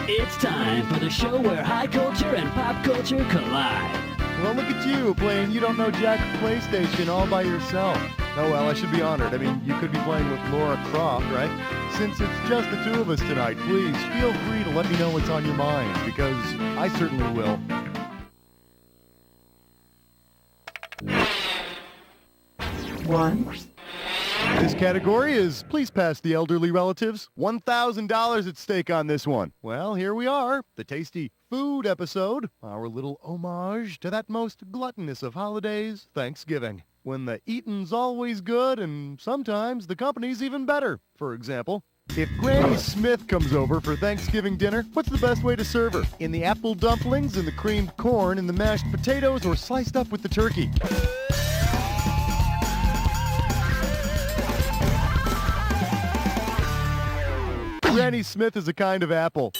It's time for the show where high culture and pop culture collide. Well, look at you, playing You Don't Know Jack PlayStation all by yourself. Oh, well, I should be honored. I mean, you could be playing with Laura Croft, right? Since it's just the two of us tonight, please feel free to let me know what's on your mind, because I certainly will. One. This category is Please Pass the Elderly Relatives. $1,000 at stake on this one. Well, here we are, the tasty food episode, our little homage to that most gluttonous of holidays, Thanksgiving, when the eatin's always good and sometimes the company's even better. For example, if Granny Smith comes over for Thanksgiving dinner, what's the best way to serve her? In the apple dumplings, in the creamed corn, in the mashed potatoes, or sliced up with the turkey? Granny Smith is a kind of apple.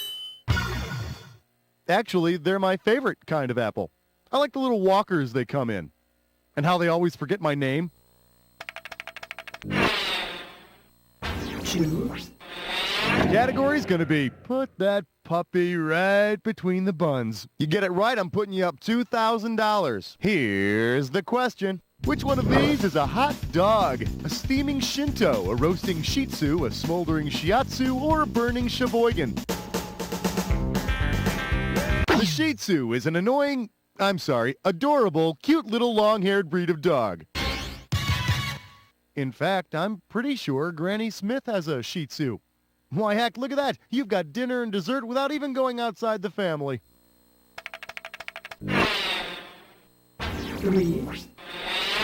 Actually, they're my favorite kind of apple. I like the little walkers they come in. And how they always forget my name. Two. The category's gonna be Put That Puppy Right Between the Buns. You get it right, I'm putting you up $2,000. Here's the question. Which one of these is a hot dog? A steaming Shinto, a roasting Shih Tzu, a smoldering Shiatsu, or a burning Sheboygan? The Shih Tzu is an adorable, cute little long-haired breed of dog. In fact, I'm pretty sure Granny Smith has a Shih Tzu. Why, heck, look at that. You've got dinner and dessert without even going outside the family. Three.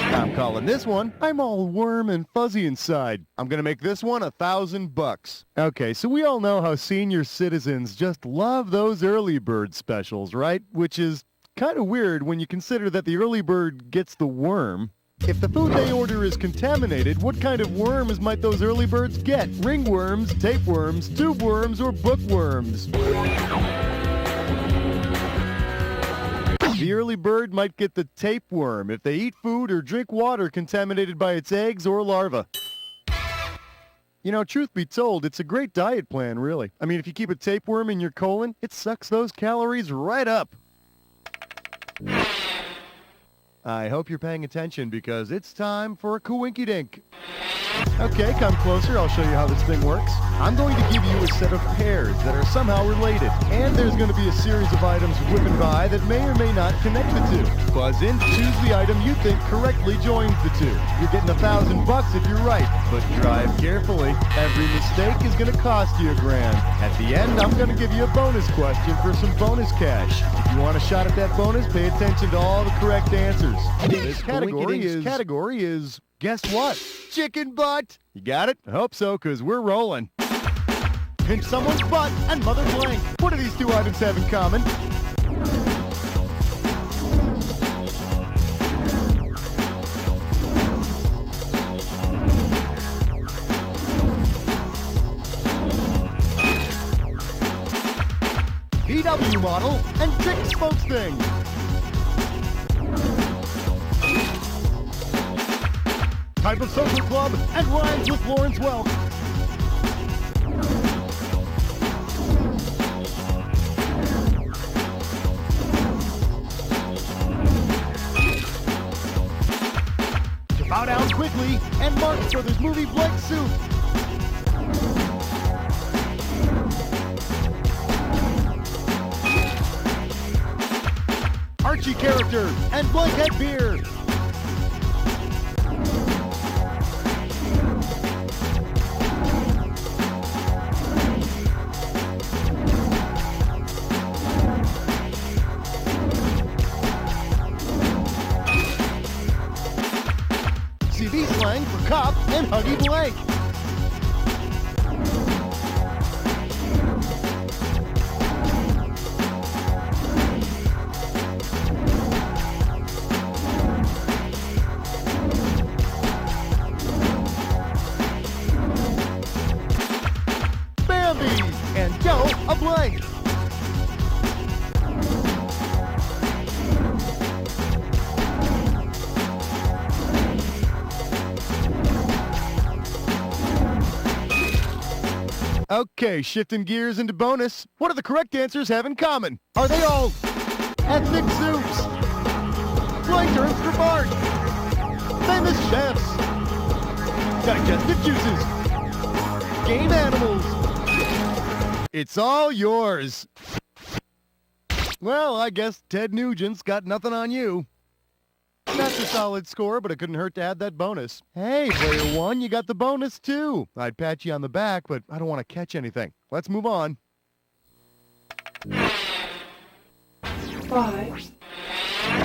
I'm calling this one, I'm all warm and fuzzy inside. I'm gonna make this one $1,000. Okay, so we all know how senior citizens just love those early bird specials, right? Which is kind of weird when you consider that the early bird gets the worm. If the food they order is contaminated, what kind of worms might those early birds get? Ringworms, tapeworms, tube worms, or bookworms? The early bird might get the tapeworm if they eat food or drink water contaminated by its eggs or larvae. You know, truth be told, it's a great diet plan, really. I mean, if you keep a tapeworm in your colon, it sucks those calories right up. I hope you're paying attention because it's time for a Kawinkidink. Okay, come closer. I'll show you how this thing works. I'm going to give you a set of pairs that are somehow related. And there's going to be a series of items whipping by that may or may not connect the two. Buzz in, choose the item you think correctly joins the two. You're getting $1,000 if you're right, but drive carefully. Every mistake is going to cost you $1,000. At the end, I'm going to give you a bonus question for some bonus cash. If you want a shot at that bonus, pay attention to all the correct answers. This category is guess what? Chicken butt! You got it? I hope so, because we're rolling. Pinch someone's butt and mother blank. What do these two items have in common? VW model and Dick spokes thing. Type of social club and rhymes with Lawrence Welk. To bow down quickly and Marx Brothers movie blank suit. Archie character and blankhead beer. CV slang for cop and huggy blank. Bambi and go a blank. Okay, shifting gears into bonus. What do the correct answers have in common? Are they all ethnic soups, flying terms for Bart, famous chefs, digestive juices, game animals? It's all yours. Well, I guess Ted Nugent's got nothing on you. That's a solid score, but it couldn't hurt to add that bonus. Hey, player one, you got the bonus too. I'd pat you on the back, but I don't want to catch anything. Let's move on. 5.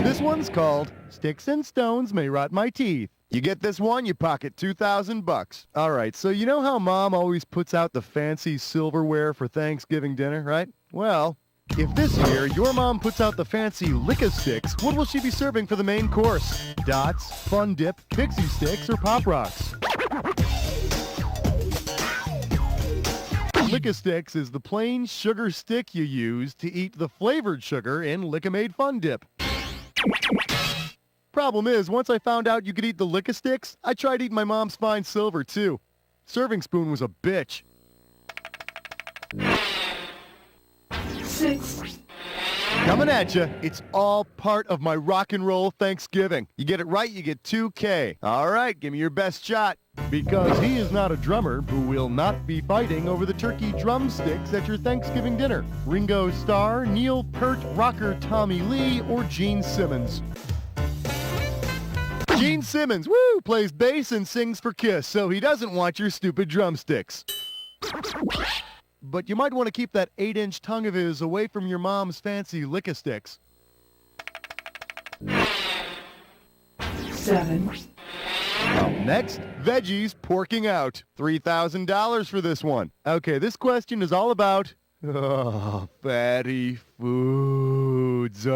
This one's called Sticks and Stones May Rot My Teeth. You get this one, you pocket $2,000. All right, so you know how Mom always puts out the fancy silverware for Thanksgiving dinner, right? Well, if this year your mom puts out the fancy Lick-a-Sticks, what will she be serving for the main course? Dots, Fun Dip, Pixie Sticks, or Pop Rocks? Lick-a-Sticks is the plain sugar stick you use to eat the flavored sugar in Lick-a-Made Fun Dip. Problem is, once I found out you could eat the Lick-a-Sticks, I tried eating my mom's fine silver too. Serving spoon was a bitch. 6. Coming at you, it's all part of my rock and roll Thanksgiving. You get it right, you get $2K. All right, give me your best shot. Because he is not a drummer who will not be fighting over the turkey drumsticks at your Thanksgiving dinner. Ringo Starr, Neil Peart, rocker Tommy Lee, or Gene Simmons. Gene Simmons, woo, plays bass and sings for Kiss, so he doesn't want your stupid drumsticks. But you might want to keep that 8-inch tongue of his away from your mom's fancy Lick-a-Sticks. 7. Up next, veggies porking out. $3,000 for this one. Okay, this question is all about fatty foods.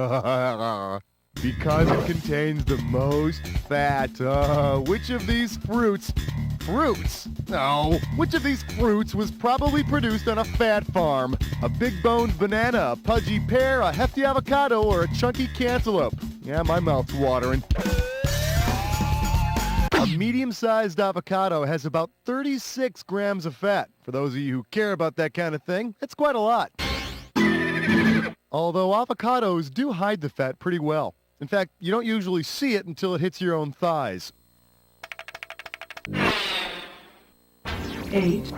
Because it contains the most fat. Which of these fruits? No. Which of these fruits was probably produced on a fat farm? A big-boned banana, a pudgy pear, a hefty avocado, or a chunky cantaloupe? Yeah, my mouth's watering. A medium-sized avocado has about 36 grams of fat. For those of you who care about that kind of thing, that's quite a lot. Although avocados do hide the fat pretty well. In fact, you don't usually see it until it hits your own thighs. 8.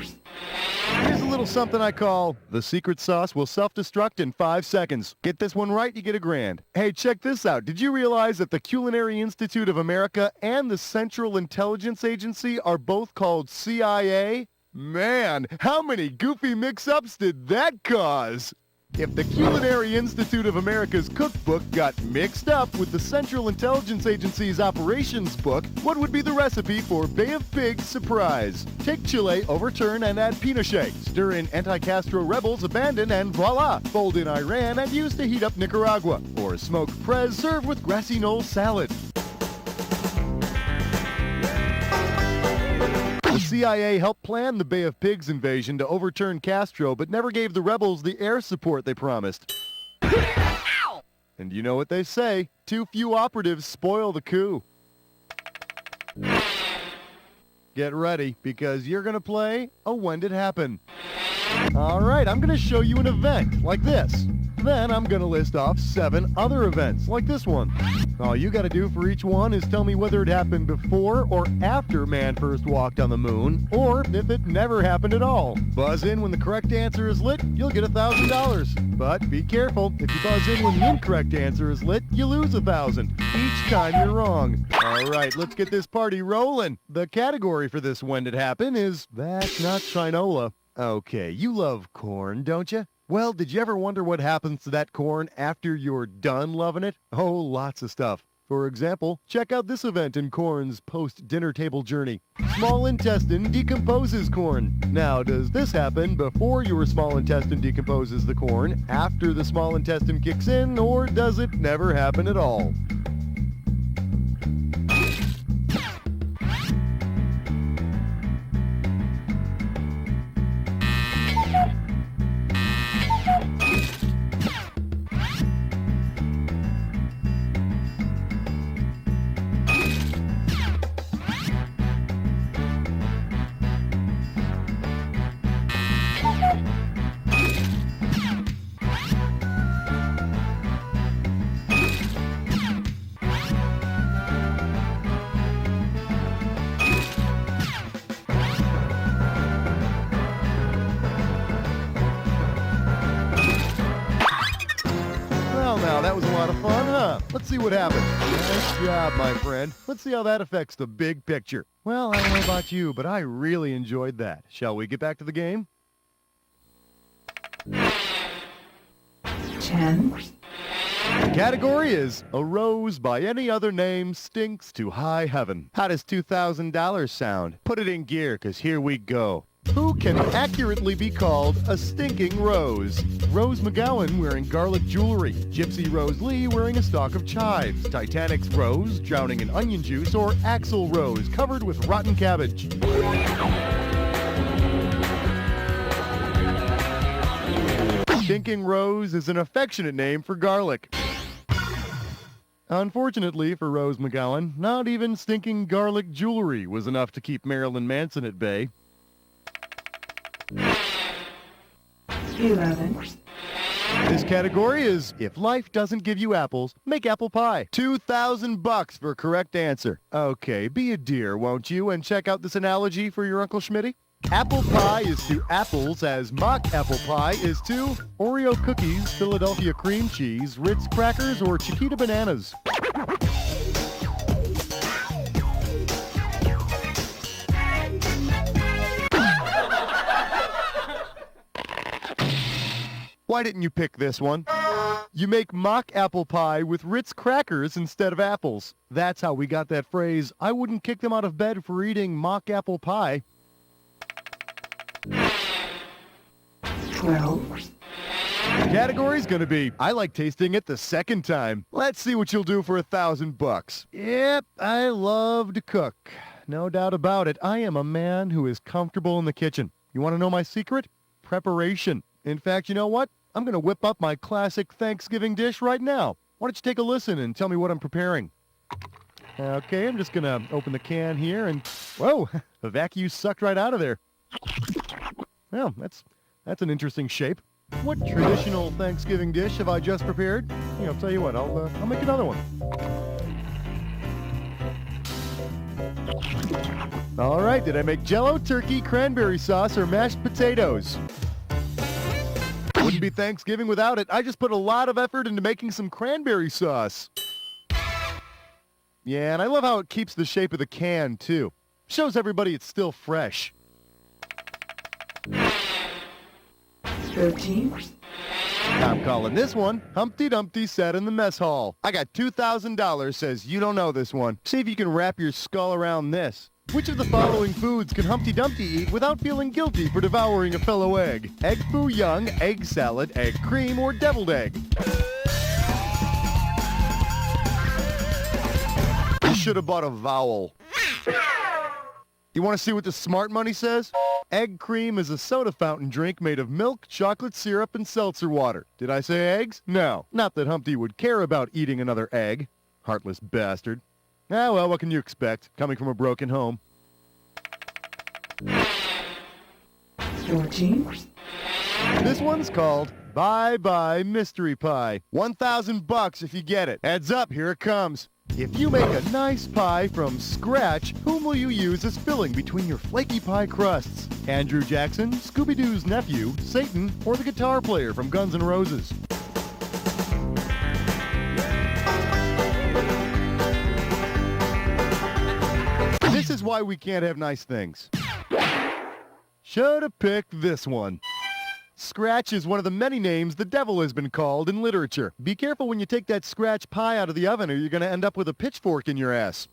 Here's a little something I call the secret sauce will self-destruct in 5 seconds. Get this one right, you get $1,000. Hey, check this out. Did you realize that the Culinary Institute of America and the Central Intelligence Agency are both called CIA? Man, how many goofy mix-ups did that cause? If the Culinary Institute of America's cookbook got mixed up with the Central Intelligence Agency's operations book, what would be the recipe for Bay of Pigs surprise? Take Chile, overturn, and add Pinochet. Stir in anti-Castro rebels, abandon, and voila! Fold in Iran and use to heat up Nicaragua. Or smoked prez, serve with grassy knoll salad. The CIA helped plan the Bay of Pigs invasion to overturn Castro, but never gave the rebels the air support they promised. And you know what they say, too few operatives spoil the coup. Get ready, because you're going to play a When Did Happen. All right, I'm going to show you an event like this. Then I'm going to list off 7 other events like this one. All you got to do for each one is tell me whether it happened before or after man first walked on the moon, or if it never happened at all. Buzz in when the correct answer is lit, you'll get $1,000. But be careful, if you buzz in when the incorrect answer is lit, you lose $1,000 each time you're wrong. All right, let's get this party rolling. The category for this When Did Happen is That's Not Shinola. Okay, you love corn, don't you? Well, did you ever wonder what happens to that corn after you're done loving it? Oh, lots of stuff. For example, check out this event in corn's post-dinner table journey. Small intestine decomposes corn. Now, does this happen before your small intestine decomposes the corn, after the small intestine kicks in, or does it never happen at all? now, that was a lot of fun, huh? Let's see what happened. Nice job, my friend. Let's see how that affects the big picture. Well, I don't know about you, but I really enjoyed that. Shall we get back to the game? 10, The category is a rose by any other name stinks to high heaven. How does $2,000 sound? Put it in gear, because here we go. Who can accurately be called a stinking rose? Rose McGowan wearing garlic jewelry, Gypsy Rose Lee wearing a stalk of chives, Titanic's Rose drowning in onion juice, or Axl Rose covered with rotten cabbage. Stinking Rose is an affectionate name for garlic. Unfortunately for Rose McGowan, not even stinking garlic jewelry was enough to keep Marilyn Manson at bay. 11, This category is if life doesn't give you apples, make apple pie. $2,000 for a correct answer. Okay, be a dear, won't you, and check out this analogy for your Uncle Schmitty? Apple pie is to apples as mock apple pie is to Oreo cookies, Philadelphia cream cheese, Ritz crackers, or Chiquita bananas. Why didn't you pick this one? You make mock apple pie with Ritz crackers instead of apples. That's how we got that phrase, I wouldn't kick them out of bed for eating mock apple pie. 12, The category's gonna be, I like tasting it the second time. Let's see what you'll do for $1,000. Yep, I love to cook. No doubt about it, I am a man who is comfortable in the kitchen. You want to know my secret? Preparation. In fact, you know what? I'm gonna whip up my classic Thanksgiving dish right now. Why don't you take a listen and tell me what I'm preparing? Okay, I'm just gonna open the can here and, whoa, the vacuum sucked right out of there. Well, that's an interesting shape. What traditional Thanksgiving dish have I just prepared? Hey, I'll tell you what, I'll make another one. All right, did I make Jell-O, turkey, cranberry sauce, or mashed potatoes? Wouldn't be Thanksgiving without it. I just put a lot of effort into making some cranberry sauce. Yeah, and I love how it keeps the shape of the can, too. Shows everybody it's still fresh. 13, I'm calling this one Humpty Dumpty sat in the mess hall. I got $2,000, says you don't know this one. See if you can wrap your skull around this. Which of the following foods can Humpty Dumpty eat without feeling guilty for devouring a fellow egg? Egg foo young, egg salad, egg cream, or deviled egg? You should have bought a vowel. You want to see what the smart money says? Egg cream is a soda fountain drink made of milk, chocolate syrup, and seltzer water. Did I say eggs? No. Not that Humpty would care about eating another egg. Heartless bastard. Ah, well, what can you expect, coming from a broken home? 14, This one's called Bye Bye Mystery Pie. $1,000 if you get it. Heads up, here it comes. If you make a nice pie from scratch, whom will you use as filling between your flaky pie crusts? Andrew Jackson, Scooby-Doo's nephew, Satan, or the guitar player from Guns N' Roses? This is why we can't have nice things. Should've picked this one. Scratch is one of the many names the devil has been called in literature. Be careful when you take that scratch pie out of the oven or you're going to end up with a pitchfork in your ass.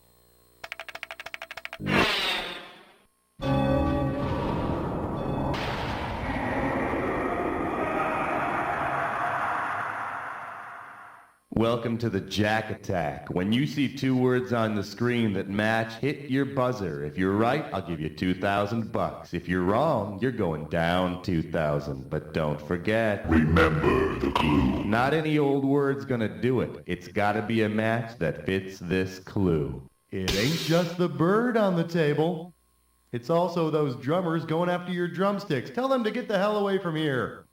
Welcome to the Jack Attack. When you see two words on the screen that match, hit your buzzer. If you're right, I'll give you $2,000. If you're wrong, you're going down 2,000. But don't forget, remember the clue. Not any old word's gonna do it. It's gotta be a match that fits this clue. It ain't just the bird on the table. It's also those drummers going after your drumsticks. Tell them to get the hell away from here.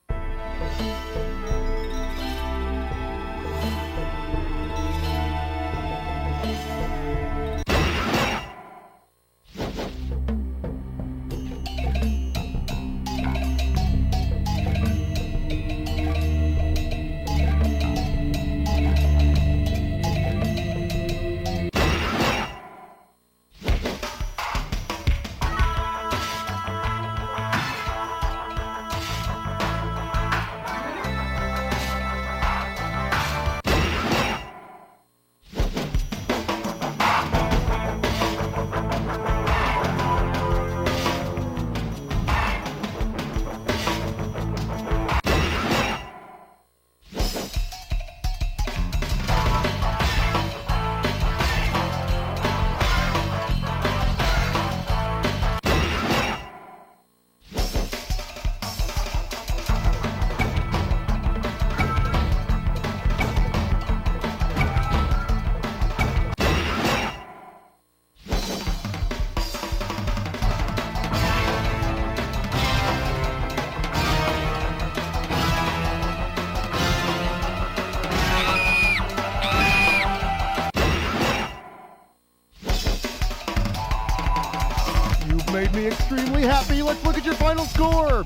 extremely happy. Let's look at your final score.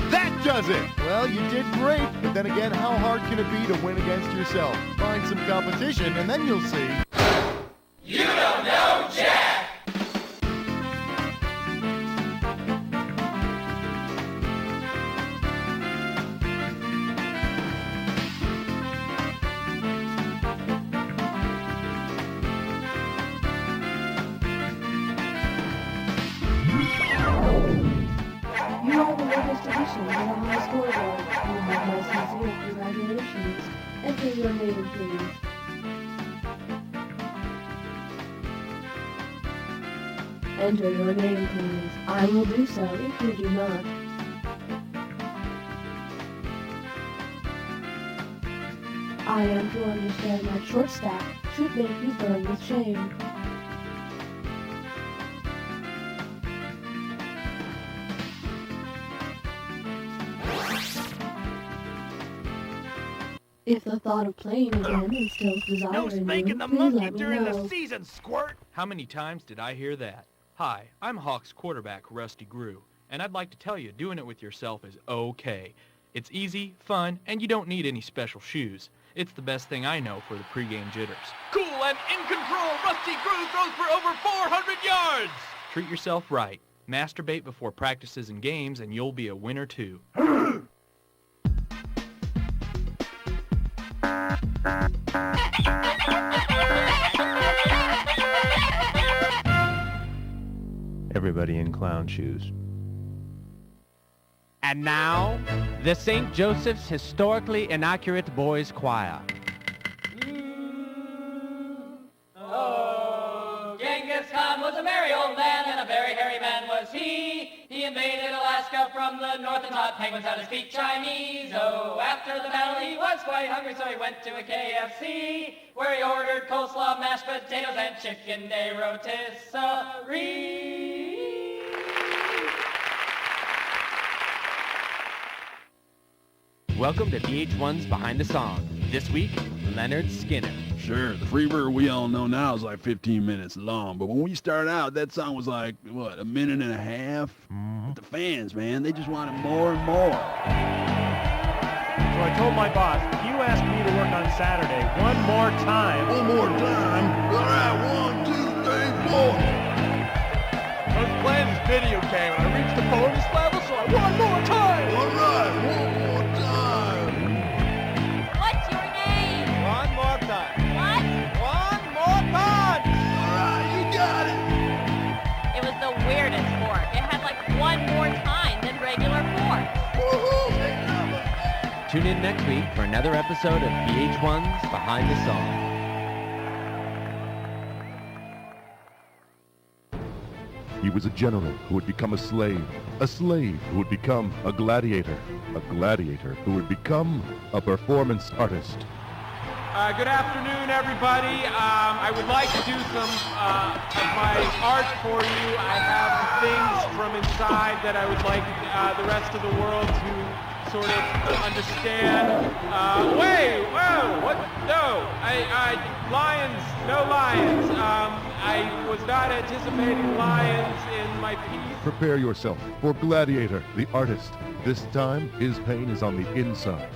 That does it! Well, you did great, but then again, how hard can it be to win against yourself? Find some competition, and then you'll see. You don't know Jack! You are the latest edition of the high scoreboard. You have my sincere congratulations. Enter your name, please. Enter your name, please. I will do so if you do not. I am to understand that short stack should make you burn with shame. If the thought of playing again instills desire No in you, spanking the please monkey let me during know. the season, squirt! How many times did I hear that? Hi, I'm Hawks quarterback Rusty Grew, and I'd like to tell you doing it with yourself is okay. It's easy, fun, and you don't need any special shoes. It's the best thing I know for the pregame jitters. Cool and in control, Rusty Grew throws for over 400 yards! Treat yourself right. Masturbate before practices and games, and you'll be a winner too. Everybody in clown shoes. And now, the St. Joseph's Historically Inaccurate Boys Choir. Oh, Genghis Khan was a merry old man, and a very hairy man was he. He invaded Alaska from the north and taught penguins how to speak Chinese. Oh, after the battle he was quite hungry, so he went to a KFC, where he ordered coleslaw, mashed potatoes, and chicken de rotisserie. Welcome to VH1's Behind the Song. This week, Leonard Skinner. Sure, the Freebird we all know now is like 15 minutes long, but when we started out, that song was like, what, a minute and a half? But the fans, man, they just wanted more and more. So I told my boss, if you ask me to work on Saturday one more time... One more time? All right, 1, 2, 3, 4. I was playing this video game, and I reached the bonus level, so I one more time! All right, 1 more time. What's your name? One more time. What? One more time! All right, you got it. It was the weirdest fork. It had like one more time than regular forks. Woohoo, big number. Tune in next week for another episode of VH1's Behind the Song. He was a general who would become a slave who would become a gladiator who would become a performance artist. Good afternoon, everybody. I would like to do some of my art for you. I have things from inside that I would like the rest of the world to sort of understand. Wait, whoa, what? No, lions, no lions. I was not anticipating lions in my piece. Prepare yourself for Gladiator, the artist. This time, his pain is on the inside.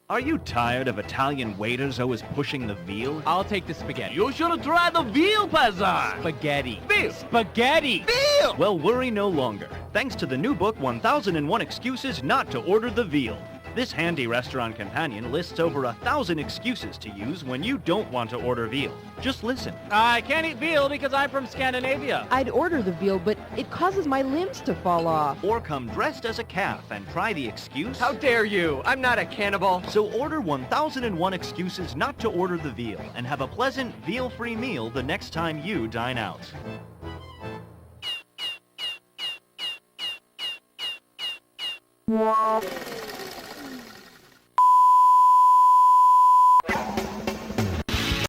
Are you tired of Italian waiters always pushing the veal? I'll take the spaghetti. You should have tried the veal pizza! Spaghetti. Veal! Spaghetti! Veal! Well, worry no longer. Thanks to the new book, 1001 Excuses Not to Order the Veal. This handy restaurant companion lists over 1,000 excuses to use when you don't want to order veal. Just listen. I can't eat veal because I'm from Scandinavia. I'd order the veal, but it causes my limbs to fall off. Or come dressed as a calf and try the excuse. How dare you? I'm not a cannibal. So order 1001 Excuses Not to Order the Veal and have a pleasant veal-free meal the next time you dine out. Wow.